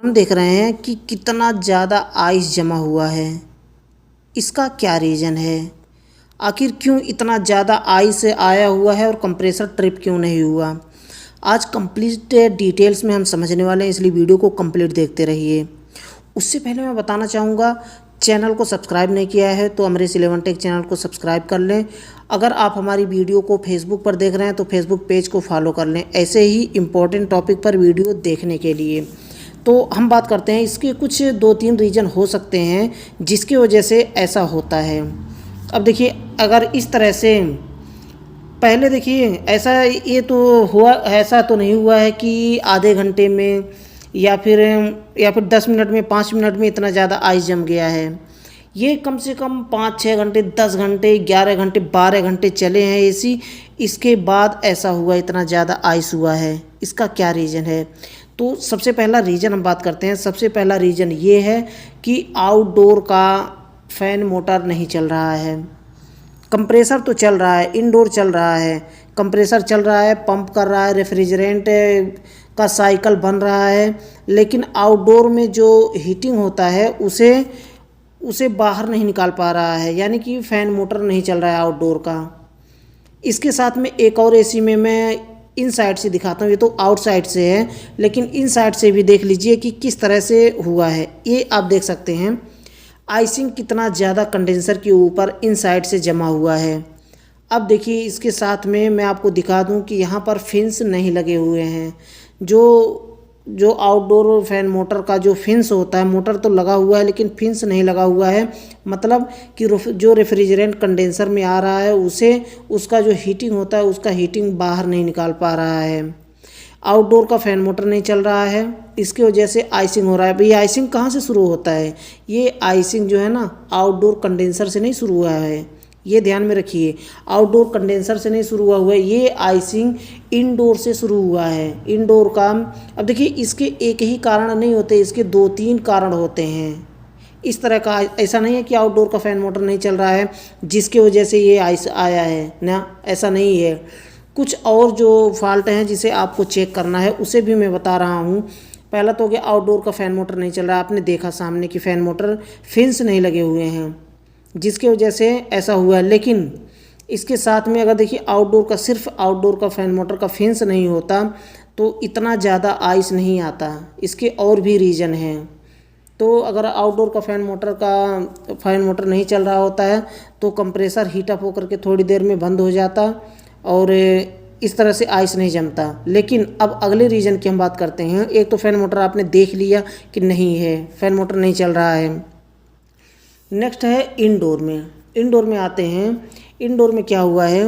हम देख रहे हैं कि कितना ज़्यादा आइस जमा हुआ है। इसका क्या रीज़न है? आखिर क्यों इतना ज़्यादा आइस आया हुआ है और कंप्रेसर ट्रिप क्यों नहीं हुआ? आज कंप्लीट डिटेल्स में हम समझने वाले हैं, इसलिए वीडियो को कंप्लीट देखते रहिए। उससे पहले मैं बताना चाहूँगा, चैनल को सब्सक्राइब नहीं किया है तो अमरीश 11 टेक चैनल को सब्सक्राइब कर लें। अगर आप हमारी वीडियो को फेसबुक पर देख रहे हैं तो फेसबुक पेज को फॉलो कर लें, ऐसे ही इम्पोर्टेंट टॉपिक पर वीडियो देखने के लिए। तो हम बात करते हैं, इसके कुछ 2-3 रीज़न हो सकते हैं जिसकी वजह से ऐसा होता है। अब देखिए, अगर इस तरह से पहले देखिए, ऐसा ये तो हुआ, ऐसा तो नहीं हुआ है कि आधे घंटे में या फिर 10 मिनट में, 5 मिनट में इतना ज़्यादा आइस जम गया है। ये कम से कम 5-6 घंटे, 10 घंटे, 11 घंटे, 12 घंटे चले हैं एसी, इसके बाद ऐसा हुआ, इतना ज़्यादा आइस हुआ है। इसका क्या रीज़न है? तो सबसे पहला रीज़न हम बात करते हैं। सबसे पहला रीज़न ये है कि आउटडोर का फ़ैन मोटर नहीं चल रहा है। कंप्रेसर तो चल रहा है, इनडोर चल रहा है, कंप्रेसर चल रहा है, पंप कर रहा है, रेफ्रिजरेंट का साइकिल बन रहा है, लेकिन आउटडोर में जो हीटिंग होता है उसे बाहर नहीं निकाल पा रहा है, यानी कि फ़ैन मोटर नहीं चल रहा है आउटडोर का। इसके साथ में एक और एसी में मैं इन साइड से दिखाता हूँ, ये तो आउटसाइड से है, लेकिन इन साइड से भी देख लीजिए कि किस तरह से हुआ है। ये आप देख सकते हैं आइसिंग कितना ज़्यादा कंडेंसर के ऊपर इन साइड से जमा हुआ है। अब देखिए, इसके साथ में मैं आपको दिखा दूं कि यहाँ पर फिन्स नहीं लगे हुए हैं। जो आउटडोर फैन मोटर का जो फिन्स होता है, मोटर तो लगा हुआ है लेकिन फिन्स नहीं लगा हुआ है, मतलब कि जो रेफ्रिजरेंट कंडेंसर में आ रहा है उसका जो हीटिंग होता है, उसका हीटिंग बाहर नहीं निकाल पा रहा है। आउटडोर का फ़ैन मोटर नहीं चल रहा है, इसकी वजह से आइसिंग हो रहा है। भाई, आइसिंग कहाँ से शुरू होता है? ये आइसिंग जो है ना, आउटडोर कंडेंसर से नहीं शुरू हुआ है, ये ध्यान में रखिए। आउटडोर कंडेंसर से नहीं शुरू हुआ है, ये आइसिंग इनडोर से शुरू हुआ है। इनडोर का, अब देखिए, इसके एक ही कारण नहीं होते, इसके 2-3 कारण होते हैं। इस तरह का ऐसा नहीं है कि आउटडोर का फ़ैन मोटर नहीं चल रहा है जिसकी वजह से ये आइस आया है ना, ऐसा नहीं है। कुछ और जो फॉल्ट हैं जिसे आपको चेक करना है उसे भी मैं बता रहा हूँ। पहला तो हो गया, आउटडोर का फ़ैन मोटर नहीं चल रहा है। आपने देखा सामने कि फ़ैन मोटर फिन्स नहीं लगे हुए हैं, जिसकी वजह से ऐसा हुआ है। लेकिन इसके साथ में अगर देखिए, सिर्फ आउटडोर का फ़ैन मोटर का फिन्स नहीं होता तो इतना ज़्यादा आइस नहीं आता। इसके और भी रीज़न हैं। तो अगर आउटडोर का फ़ैन मोटर नहीं चल रहा होता है तो कंप्रेसर हीटअप होकर के थोड़ी देर में बंद हो जाता और इस तरह से आइस नहीं जमता। लेकिन अब अगले रीज़न की हम बात करते हैं। एक तो फ़ैन मोटर आपने देख लिया कि नहीं है, फ़ैन मोटर नहीं चल रहा है। नेक्स्ट है इंडोर में। इंडोर में आते हैं। इंडोर में क्या हुआ है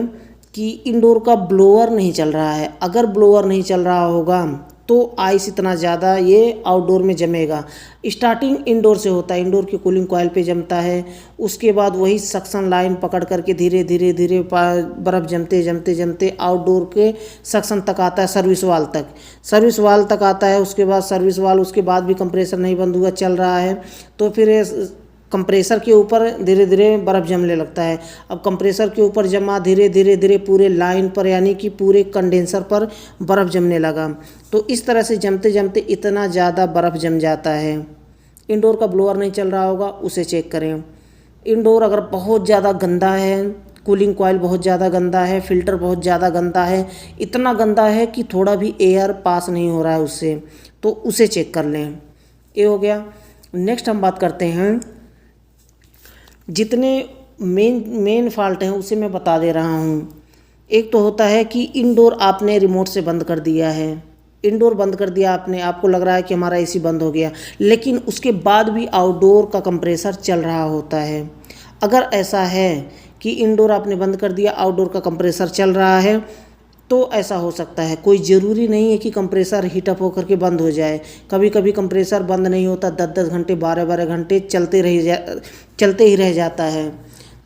कि इंडोर का ब्लोअर नहीं चल रहा है। अगर ब्लोअर नहीं चल रहा होगा तो आइस इतना ज़्यादा ये आउटडोर में जमेगा। स्टार्टिंग इंडोर से होता है, इंडोर की कूलिंग कॉइल पे जमता है, उसके बाद वही सक्शन लाइन पकड़ करके धीरे धीरे धीरे बर्फ़ जमते जमते जमते आउटडोर के सक्शन तक आता है, सर्विस वाल तक आता है। उसके बाद सर्विस वाल, उसके बाद भी कंप्रेसर नहीं बंद हुआ, चल रहा है, तो फिर कंप्रेसर के ऊपर धीरे धीरे बर्फ़ जमने लगता है। अब कंप्रेसर के ऊपर जमा, धीरे धीरे धीरे पूरे लाइन पर, यानी कि पूरे कंडेंसर पर बर्फ़ जमने लगा। तो इस तरह से जमते जमते इतना ज़्यादा बर्फ़ जम जाता है। इंडोर का ब्लोअर नहीं चल रहा होगा, उसे चेक करें। इंडोर अगर बहुत ज़्यादा गंदा है, कूलिंग कॉइल बहुत ज़्यादा गंदा है, फ़िल्टर बहुत ज़्यादा गंदा है, इतना गंदा है कि थोड़ा भी एयर पास नहीं हो रहा है उससे, तो उसे चेक कर लें। ये हो गया। नेक्स्ट हम बात करते हैं, जितने मेन फॉल्ट हैं उसे मैं बता दे रहा हूँ। एक तो होता है कि इंडोर आपने रिमोट से बंद कर दिया है, इंडोर बंद कर दिया आपने, आपको लग रहा है कि हमारा एसी बंद हो गया, लेकिन उसके बाद भी आउटडोर का कंप्रेसर चल रहा होता है। अगर ऐसा है कि इंडोर आपने बंद कर दिया, आउटडोर का कंप्रेसर चल रहा है, तो ऐसा हो सकता है। कोई ज़रूरी नहीं है कि कंप्रेसर हीटअप होकर के बंद हो जाए। कभी कभी कंप्रेसर बंद नहीं होता, 10-10 घंटे, 12-12 घंटे चलते ही रह जाता है।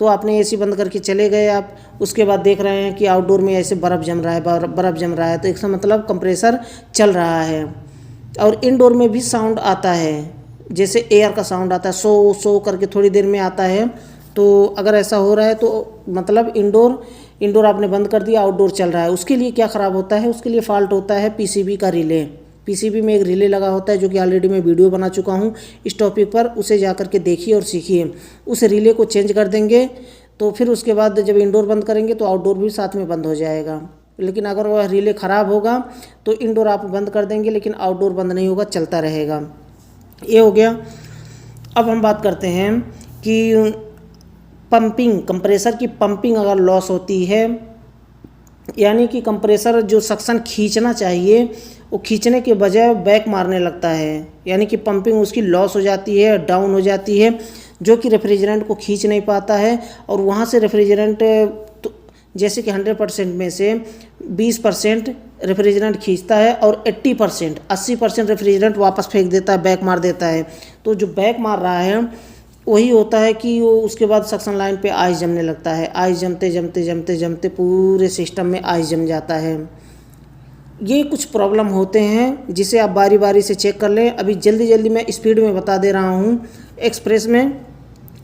तो आपने एसी बंद करके चले गए आप, उसके बाद देख रहे हैं कि आउटडोर में ऐसे बर्फ़ जम रहा है, तो इसका मतलब कंप्रेसर चल रहा है। और इंडोर में भी साउंड आता है, जैसे एयर का साउंड आता है, सो सो करके थोड़ी देर में आता है। तो अगर ऐसा हो रहा है तो मतलब इंडोर आपने बंद कर दिया, आउटडोर चल रहा है। उसके लिए क्या ख़राब होता है? उसके लिए फ़ॉल्ट होता है पीसीबी का रिले। पीसीबी में एक रिले लगा होता है, जो कि ऑलरेडी मैं वीडियो बना चुका हूँ इस टॉपिक पर, उसे जा कर के देखिए और सीखिए। उस रिले को चेंज कर देंगे तो फिर उसके बाद जब इंडोर बंद करेंगे तो आउटडोर भी साथ में बंद हो जाएगा। लेकिन अगर वह रिले ख़राब होगा तो इंडोर आप बंद कर देंगे लेकिन आउटडोर बंद नहीं होगा, चलता रहेगा। ये हो गया। अब हम बात करते हैं कि पंपिंग, कंप्रेसर की पंपिंग अगर लॉस होती है, यानी कि कंप्रेसर जो सक्शन खींचना चाहिए वो खींचने के बजाय बैक मारने लगता है, यानी कि पंपिंग उसकी लॉस हो जाती है, डाउन हो जाती है, जो कि रेफ्रिजरेंट को खींच नहीं पाता है। और वहाँ से रेफ्रिजरेंट तो जैसे कि 100% में से 20% रेफ्रिजरेंट खींचता है और 80% रेफ्रिजरेंट वापस फेंक देता है, बैक मार देता है। तो जो बैक मार रहा है वही होता है कि वो उसके बाद सक्शन लाइन पे आइस जमने लगता है। आइस जमते जमते जमते जमते पूरे सिस्टम में आइस जम जाता है। ये कुछ प्रॉब्लम होते हैं जिसे आप बारी बारी से चेक कर लें। अभी जल्दी जल्दी मैं स्पीड में बता दे रहा हूँ। एक्सप्रेस में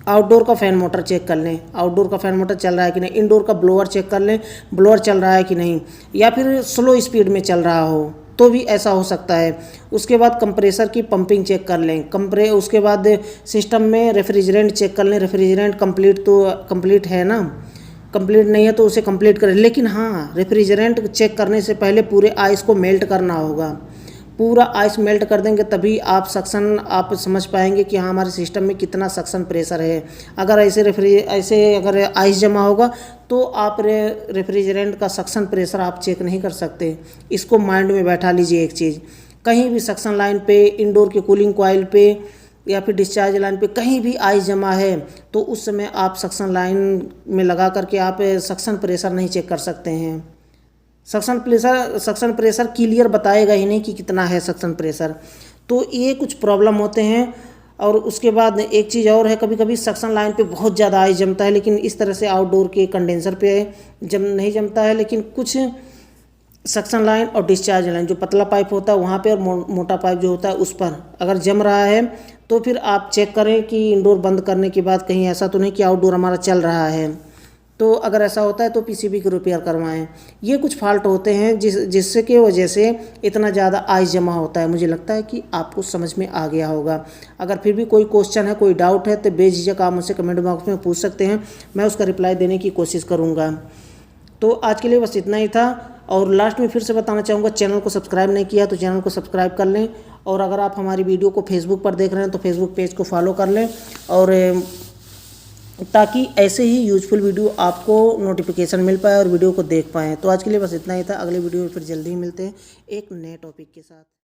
आउटडोर का फ़ैन मोटर चेक कर लें, आउटडोर का फ़ैन मोटर चल रहा है कि नहीं। इंडोर का ब्लोअर चेक कर लें, ब्लोअर चल रहा है कि नहीं, या फिर स्लो स्पीड में चल रहा हो तो भी ऐसा हो सकता है। उसके बाद कंप्रेसर की पंपिंग चेक कर लें। उसके बाद सिस्टम में रेफ्रिजरेंट चेक कर लें, रेफ्रिजरेंट कंप्लीट है ना, कंप्लीट नहीं है तो उसे कंप्लीट करें। लेकिन हाँ, रेफ्रिजरेंट चेक करने से पहले पूरे आइस को मेल्ट करना होगा। पूरा आइस मेल्ट कर देंगे तभी आप समझ पाएंगे कि हाँ हमारे सिस्टम में कितना सक्शन प्रेशर है। अगर ऐसे अगर आइस जमा होगा तो आप रेफ्रिजरेंट का सक्शन प्रेशर आप चेक नहीं कर सकते। इसको माइंड में बैठा लीजिए एक चीज़। कहीं भी सक्शन लाइन पे, इंडोर के कूलिंग कॉइल पे या फिर डिस्चार्ज लाइन पे कहीं भी आइस जमा है तो उस समय आप सक्शन लाइन में लगा करके आप सक्शन प्रेशर नहीं चेक कर सकते हैं। सक्शन प्रेशर क्लियर बताएगा ही नहीं कि कितना है सक्शन प्रेशर। तो ये कुछ प्रॉब्लम होते हैं। और उसके बाद एक चीज़ और है, कभी कभी सक्शन लाइन पे बहुत ज़्यादा आइस जमता है, लेकिन इस तरह से आउटडोर के कंडेंसर पे नहीं जमता है। लेकिन कुछ सक्शन लाइन और डिस्चार्ज लाइन, जो पतला पाइप होता है वहाँ पे और मोटा पाइप जो होता है उस पर अगर जम रहा है तो फिर आप चेक करें कि इंडोर बंद करने के बाद कहीं ऐसा तो नहीं कि आउटडोर हमारा चल रहा है। तो अगर ऐसा होता है तो पीसीबी को रिपेयर करवाएं। ये कुछ फॉल्ट होते हैं जिससे की वजह से इतना ज़्यादा आइस जमा होता है। मुझे लगता है कि आपको समझ में आ गया होगा। अगर फिर भी कोई क्वेश्चन है, कोई डाउट है तो बेझिझक आप मुझसे कमेंट बॉक्स में पूछ सकते हैं, मैं उसका रिप्लाई देने की कोशिश करूँगा। तो आज के लिए बस इतना ही था। और लास्ट में फिर से बताना चाहूँगा, चैनल को सब्सक्राइब नहीं किया तो चैनल को सब्सक्राइब कर लें। और अगर आप हमारी वीडियो को फेसबुक पर देख रहे हैं तो फेसबुक पेज को फॉलो कर लें, और ताकि ऐसे ही यूजफुल वीडियो आपको नोटिफिकेशन मिल पाए और वीडियो को देख पाएँ। तो आज के लिए बस इतना ही था। अगले वीडियो में फिर जल्दी ही मिलते हैं एक नए टॉपिक के साथ।